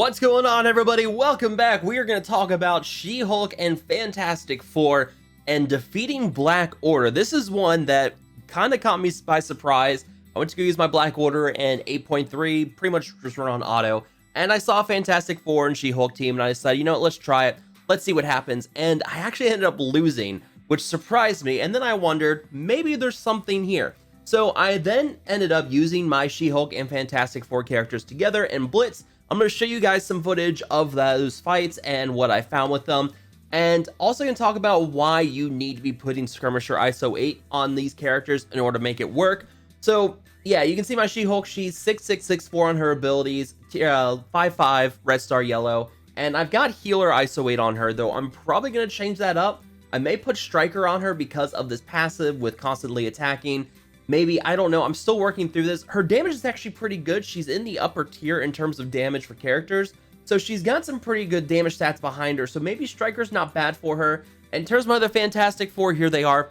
What's going on, everybody? Welcome back. We are going to talk about She-Hulk and Fantastic Four and defeating Black Order. This is one that kind of caught me by surprise. I went to go use my Black Order and 8.3 pretty much just run on auto, and I saw Fantastic Four and She-Hulk team, and I decided, you know what, let's try it. Let's see what happens. And I actually ended up losing, which surprised me, and then I wondered, maybe there's something here. So I then ended up using my She-Hulk and Fantastic Four characters together in Blitz. I'm going to show you guys some footage of those fights and what I found with them. And also going to talk about why you need to be putting Skirmisher ISO 8 on these characters in order to make it work. So yeah, you can see my She-Hulk. She's 6664 on her abilities, 5/5, red star yellow. And I've got Healer ISO 8 on her, though I'm probably going to change that up. I may put Striker on her because of this passive with constantly attacking. Maybe, I don't know, I'm still working through this. Her damage is actually pretty good. She's in the upper tier in terms of damage for characters. So she's got some pretty good damage stats behind her. So maybe Striker's not bad for her. And in terms of other Fantastic Four, here they are.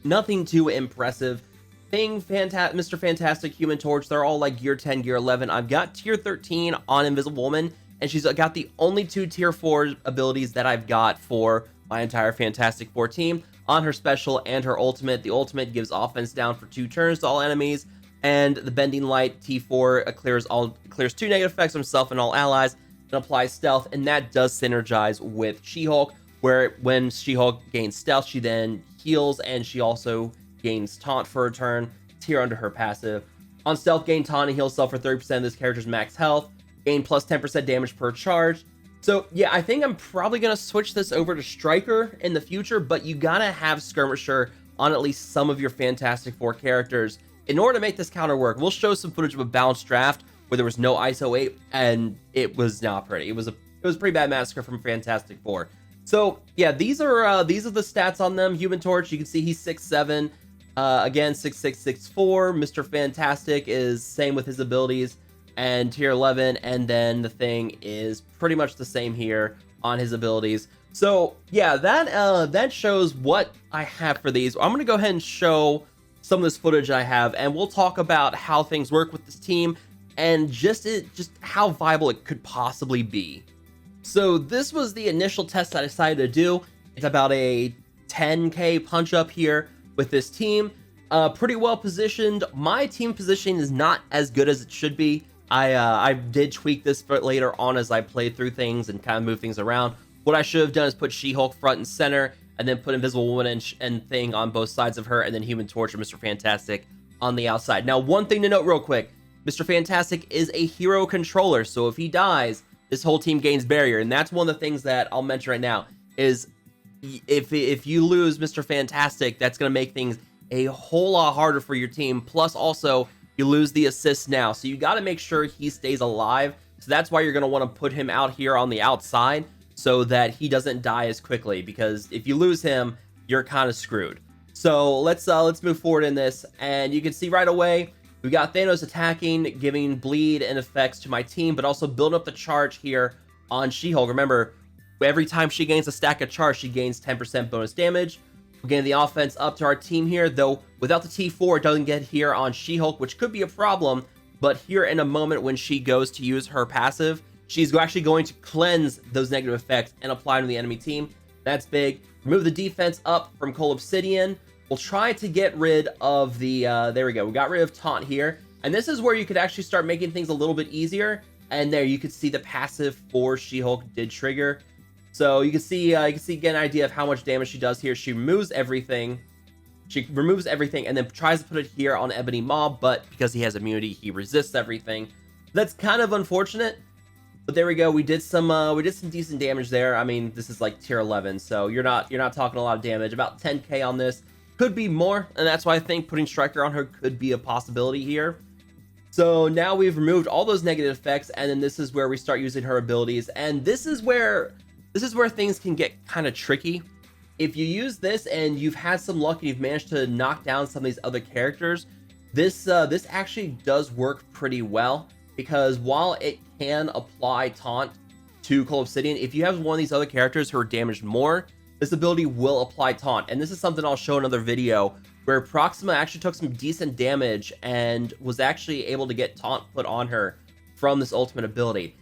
Nothing too impressive. Mr. Fantastic, Human Torch, they're all like gear 10, gear 11. I've got tier 13 on Invisible Woman. And she's got the only two tier 4 abilities that I've got for my entire Fantastic Four team. On her special and her ultimate. The ultimate gives offense down for 2 turns to all enemies, and the Bending Light T4 clears 2 negative effects on himself and all allies, and applies stealth, and that does synergize with She-Hulk, where when She-Hulk gains stealth, she then heals, and she also gains taunt for a turn, tier under her passive. On stealth, gain taunt and heal self for 30% of this character's max health, gain plus 10% damage per charge. So yeah, I think I'm probably going to switch this over to Striker in the future, but you got to have Skirmisher on at least some of your Fantastic Four characters in order to make this counter work. We'll show some footage of a balanced draft where there was no ISO 8, and it was not pretty. It was a pretty bad massacre from Fantastic Four. So yeah, these are the stats on them. Human Torch, you can see he's 6'7", again 6664. Mr. Fantastic is same with his abilities, and tier 11, and then the Thing is pretty much the same here on his abilities. So yeah, that shows what I have for these. I'm gonna go ahead and show some of this footage I have, and we'll talk about how things work with this team and just how viable it could possibly be. So this was the initial test I decided to do. It's about a 10k punch up here with this team. Pretty well positioned. My team positioning is not as good as it should be. I did tweak this for later on as I played through things and kind of move things around. What I should have done is put She-Hulk front and center, and then put Invisible Woman and Thing on both sides of her, and then Human Torch and Mr. Fantastic on the outside. Now, one thing to note real quick, Mr. Fantastic is a hero controller, so if he dies, this whole team gains barrier, and that's one of the things that I'll mention right now, is if you lose Mr. Fantastic, that's going to make things a whole lot harder for your team, plus also you lose the assist now, so you got to make sure he stays alive. So that's why you're going to want to put him out here on the outside so that he doesn't die as quickly, because if you lose him, you're kind of screwed. So let's move forward in this, and you can see right away we got Thanos attacking, giving bleed and effects to my team, but also building up the charge here on She-Hulk. Remember, every time she gains a stack of charge, she gains 10% bonus damage. We're getting the offense up to our team here, though without the T4, it doesn't get here on She-Hulk, which could be a problem. But here in a moment when she goes to use her passive, she's actually going to cleanse those negative effects and apply them to the enemy team. That's big. Remove the defense up from Cole Obsidian. We'll try to get rid of the, there we go. We got rid of Taunt here. And this is where you could actually start making things a little bit easier. And there you could see the passive for She-Hulk did trigger. So you can see, get an idea of how much damage she does here. She removes everything. She removes everything and then tries to put it here on Ebony Mob, but because he has immunity, he resists everything. That's kind of unfortunate. But there we go. We did some decent damage there. I mean, this is like tier 11, so you're not talking a lot of damage. About 10k on this. Could be more, and that's why I think putting Striker on her could be a possibility here. So now we've removed all those negative effects, and then this is where we start using her abilities, and this is where things can get kind of tricky. If you use this and you've had some luck and you've managed to knock down some of these other characters, this actually does work pretty well, because while it can apply taunt to Cole Obsidian, if you have one of these other characters who are damaged more, this ability will apply taunt. And this is something I'll show in another video, where Proxima actually took some decent damage and was actually able to get taunt put on her from this ultimate ability.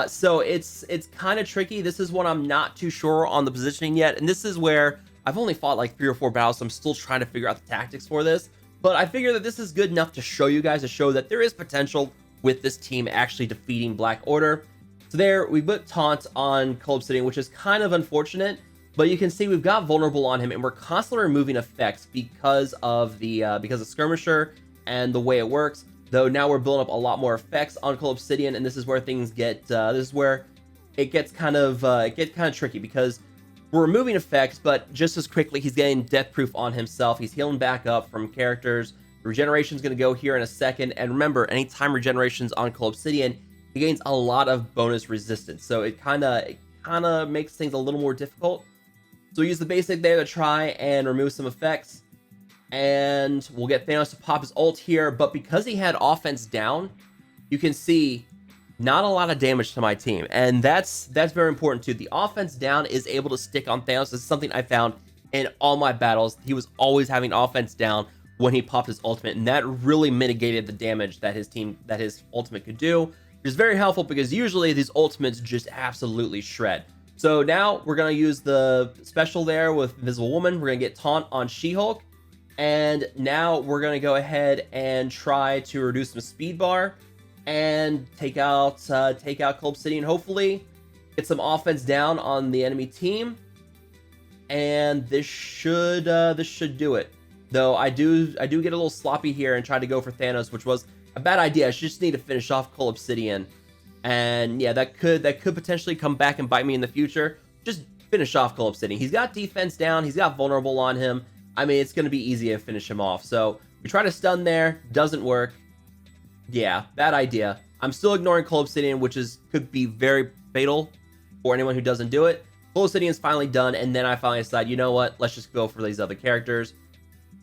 So it's kind of tricky. This is one I'm not too sure on the positioning yet, and this is where I've only fought like 3 or 4 battles, so I'm still trying to figure out the tactics for this. But I figure that this is good enough to show you guys, to show that there is potential with this team actually defeating Black Order. So there, we put Taunt on Cold Obsidian, which is kind of unfortunate, but you can see we've got Vulnerable on him, and we're constantly removing effects because of Skirmisher and the way it works. Though now we're building up a lot more effects on Cold Obsidian, and this is where things get, this is where it gets kind of tricky, because we're removing effects, but just as quickly he's getting Death Proof on himself. He's healing back up from characters. Regeneration's going to go here in a second, and remember, anytime regeneration's on Cold Obsidian, he gains a lot of bonus resistance, so it kind of makes things a little more difficult. So we use the basic there to try and remove some effects, and we'll get Thanos to pop his ult here, but because he had offense down, you can see not a lot of damage to my team, and that's very important too. The offense down is able to stick on Thanos. This is something I found in all my battles. He was always having offense down when he popped his ultimate, and that really mitigated the damage that his ultimate could do, which is very helpful because usually these ultimates just absolutely shred. So now we're going to use the special there with Invisible Woman. We're going to get Taunt on She-Hulk, and now we're going to go ahead and try to reduce some speed bar and take out Cold Obsidian, hopefully get some offense down on the enemy team, and this should do it. Though I do get a little sloppy here and try to go for Thanos, which was a bad idea. I just need to finish off Cold Obsidian, and yeah, that could potentially come back and bite me in the future. Just finish off Cold Obsidian. He's got defense down, he's got vulnerable on him. I mean, it's going to be easy to finish him off. So we try to stun there, doesn't work. Yeah, bad idea. I'm still ignoring Cold Obsidian, which could be very fatal for anyone who doesn't do it. Cold Obsidian's finally done, and then I finally decide, you know what, let's just go for these other characters.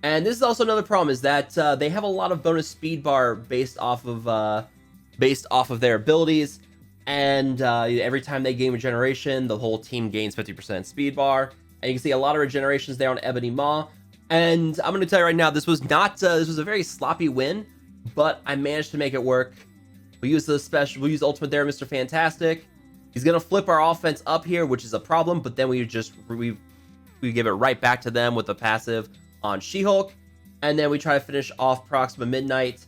And this is also another problem, is that they have a lot of bonus speed bar based off of their abilities, and every time they gain regeneration, the whole team gains 50% speed bar. And you can see a lot of regenerations there on Ebony Maw. And I'm going to tell you right now, this was a very sloppy win, but I managed to make it work. We use ultimate there, Mr. Fantastic. He's going to flip our offense up here, which is a problem, but then we give it right back to them with a passive on She-Hulk, and then we try to finish off Proxima Midnight.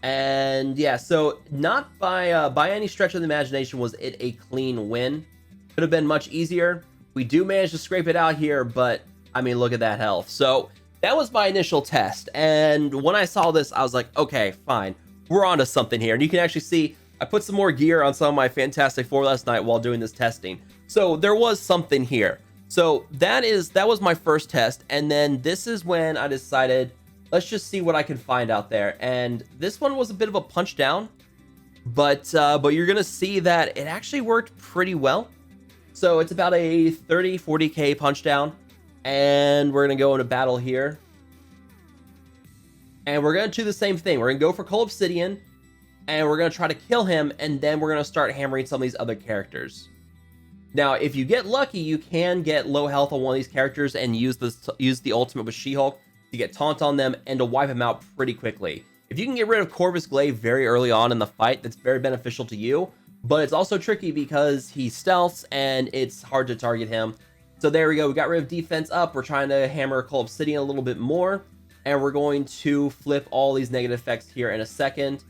And yeah, so not by any stretch of the imagination was it a clean win. Could have been much easier. We do manage to scrape it out here, but I mean, look at that health. So that was my initial test, and when I saw this, I was like, okay, fine, we're onto something here. And you can actually see I put some more gear on some of my Fantastic Four last night while doing this testing, so there was something here. So that was my first test, and then this is when I decided, let's just see what I can find out there. And this one was a bit of a punch down, but you're gonna see that it actually worked pretty well. So it's about a 30-40k punch down, and we're gonna go into battle here, and we're gonna do the same thing. We're gonna go for Cold Obsidian, and we're gonna try to kill him, and then we're gonna start hammering some of these other characters. Now, if you get lucky, you can get low health on one of these characters and use the ultimate with She-Hulk to get taunt on them and to wipe them out pretty quickly. If you can get rid of Corvus Glaive very early on in the fight, that's very beneficial to you, but it's also tricky because he stealths and it's hard to target him. So there we go, we got rid of defense up. We're trying to hammer Cold Obsidian a little bit more, and we're going to flip all these negative effects here in a second.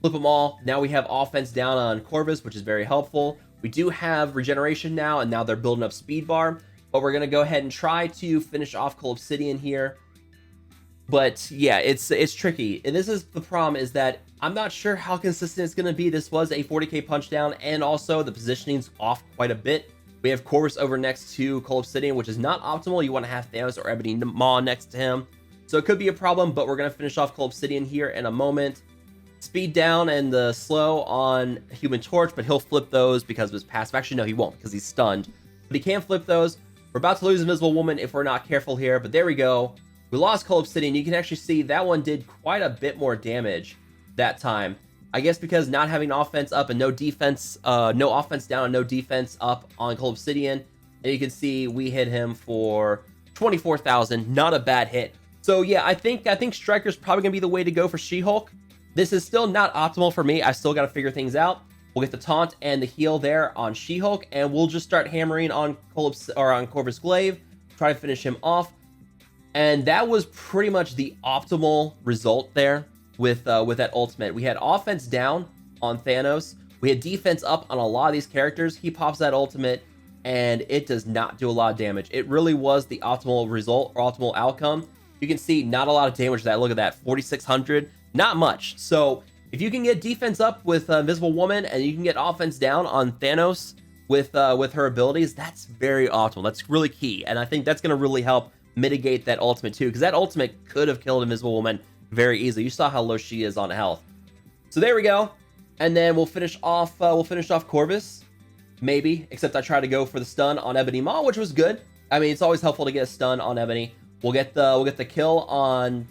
Flip them all. Now we have offense down on Corvus, which is very helpful. We do have regeneration now, and now they're building up speed bar, but we're going to go ahead and try to finish off Cold Obsidian here. But yeah, it's tricky, and this is the problem, is that I'm not sure how consistent it's going to be. This was a 40k punch down, and also the positioning's off quite a bit. We have Corvus over next to Cold Obsidian, which is not optimal. You want to have Thanos or Ebony Maw next to him, so it could be a problem, but we're going to finish off Cold Obsidian here in a moment. Speed down and the slow on Human Torch, but he'll flip those because of his passive. Actually, no, he won't because he's stunned, but he can flip those. We're about to lose Invisible Woman if we're not careful here, but there we go. We lost Cold Obsidian. You can actually see that one did quite a bit more damage that time. I guess because not having offense up and no defense, no offense down and no defense up on Cold Obsidian. And you can see we hit him for 24,000. Not a bad hit. So yeah, I think Striker's probably gonna be the way to go for She-Hulk. This is still not optimal for me. I still got to figure things out. We'll get the taunt and the heal there on She-Hulk, and we'll just start hammering on Corvus Glaive, try to finish him off. And that was pretty much the optimal result there with that ultimate. We had offense down on Thanos. We had defense up on a lot of these characters. He pops that ultimate, and it does not do a lot of damage. It really was the optimal result or optimal outcome. You can see not a lot of damage to that. Look at that, 4,600, not much. So if you can get defense up with Invisible Woman, and you can get offense down on Thanos with her abilities, that's very optimal. That's really key, and I think that's going to really help mitigate that ultimate too, because that ultimate could have killed Invisible Woman very easily. You saw how low she is on health. So there we go, and then we'll finish off Corvus, maybe. Except I tried to go for the stun on Ebony Maw, which was good. I mean, it's always helpful to get a stun on Ebony. We'll get the kill on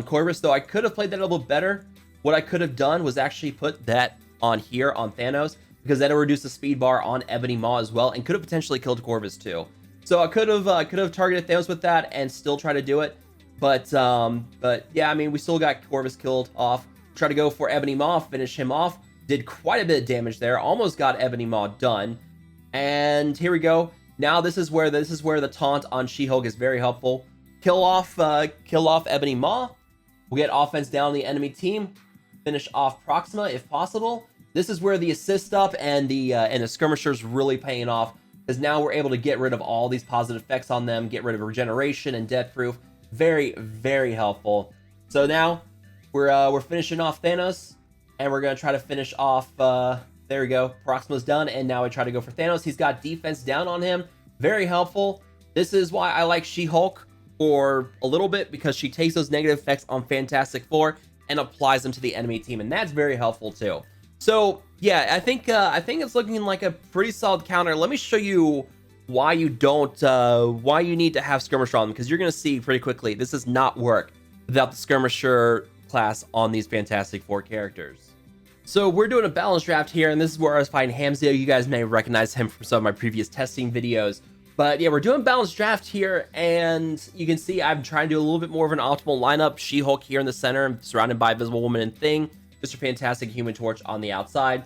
Corvus, though I could have played that a little better. What I could have done was actually put that on here on Thanos, because then it reduced the speed bar on Ebony Maw as well, and could have potentially killed Corvus too. So I could have targeted Thanos with that and still try to do it. But yeah, I mean, we still got Corvus killed off. Try to go for Ebony Maw, finish him off. Did quite a bit of damage there. Almost got Ebony Maw done. And here we go. Now this is where the taunt on She-Hulk is very helpful. Kill off Ebony Maw. We'll get offense down the enemy team. Finish off Proxima if possible. This is where the assist up and the skirmisher's really paying off, because now we're able to get rid of all these positive effects on them, get rid of regeneration and death proof. Very, very helpful. So now we're finishing off Thanos, and we're gonna try to finish off. There we go. Proxima's done, and now I try to go for Thanos. He's got defense down on him. Very helpful. This is why I like She-Hulk for a little bit, because she takes those negative effects on Fantastic Four and applies them to the enemy team, and that's very helpful too. So yeah, I think it's looking like a pretty solid counter. Let me show you why you need to have Skirmisher on them, because you're gonna see pretty quickly this does not work without the Skirmisher class on these Fantastic Four characters. So we're doing a balance draft here, and this is where I was fighting Hamzio. You guys may recognize him from some of my previous testing videos. But yeah, we're doing balanced draft here, and you can see I'm trying to do a little bit more of an optimal lineup. She-Hulk here in the center, I'm surrounded by Invisible Woman and Thing, Mr. Fantastic, Human Torch on the outside.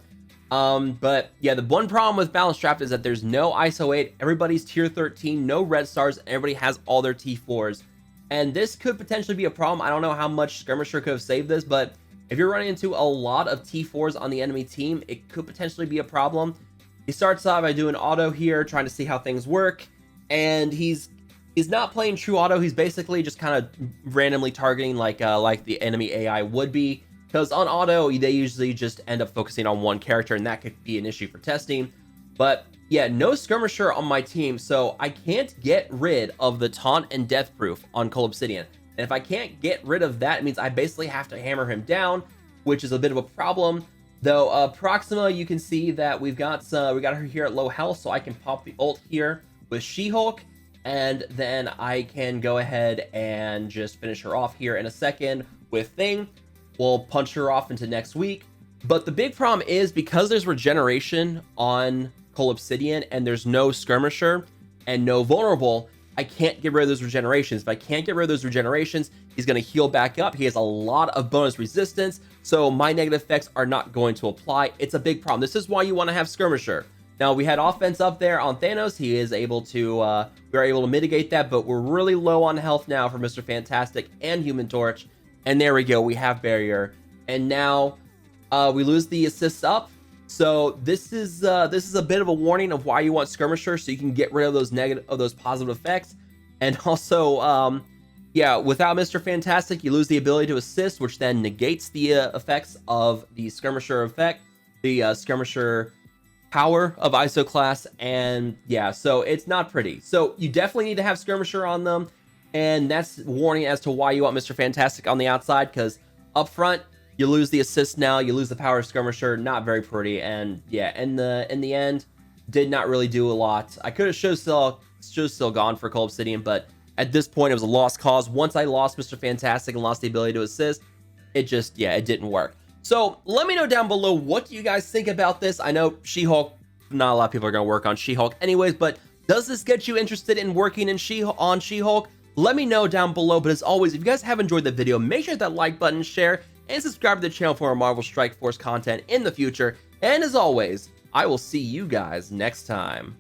But yeah, the one problem with balanced draft is that there's no ISO 8, everybody's tier 13, no red stars, and everybody has all their T4s. And this could potentially be a problem. I don't know how much Skirmisher could have saved this, but if you're running into a lot of T4s on the enemy team, it could potentially be a problem. He starts off by doing auto here, trying to see how things work, and he's not playing true auto. He's basically just kind of randomly targeting like the enemy AI would be, because on auto they usually just end up focusing on one character, and that could be an issue for testing. But yeah, no Skirmisher on my team, so I can't get rid of the taunt and death proof on Cole Obsidian. And if I can't get rid of that, it means I basically have to hammer him down, which is a bit of a problem. Though Proxima, you can see that we got her here at low health, so I can pop the ult here with She-Hulk, and then I can go ahead and just finish her off here in a second with Thing. We'll punch her off into next week. But the big problem is, because there's regeneration on Cole Obsidian and there's no Skirmisher and no vulnerable, I can't get rid of those regenerations. If I can't get rid of those regenerations, he's going to heal back up. He has a lot of bonus resistance, so my negative effects are not going to apply. It's a big problem. This is why you want to have Skirmisher. Now, we had offense up there on Thanos. He is able to, we are able to mitigate that, but we're really low on health now for Mr. Fantastic and Human Torch. And there we go. We have barrier. And now we lose the assists up. So this is a bit of a warning of why you want Skirmisher, so you can get rid of those positive effects. And also, yeah, without Mr. Fantastic, you lose the ability to assist, which then negates the effects of the Skirmisher effect, the Skirmisher power of ISO class. And yeah, so it's not pretty. So you definitely need to have Skirmisher on them, and that's warning as to why you want Mr. Fantastic on the outside, because up front, you lose the assist now, you lose the power of Skirmisher, not very pretty. And yeah, in the end, did not really do a lot. I could have should still gone for Cole Obsidian, but at this point it was a lost cause. Once I lost Mr. Fantastic and lost the ability to assist, it just, yeah, it didn't work. So let me know down below, what do you guys think about this? I know She-Hulk, not a lot of people are going to work on She-Hulk anyways, but does this get you interested in working on She-Hulk? Let me know down below. But as always, if you guys have enjoyed the video, make sure to hit that like button, share, and subscribe to the channel for more Marvel Strike Force content in the future. And as always, I will see you guys next time.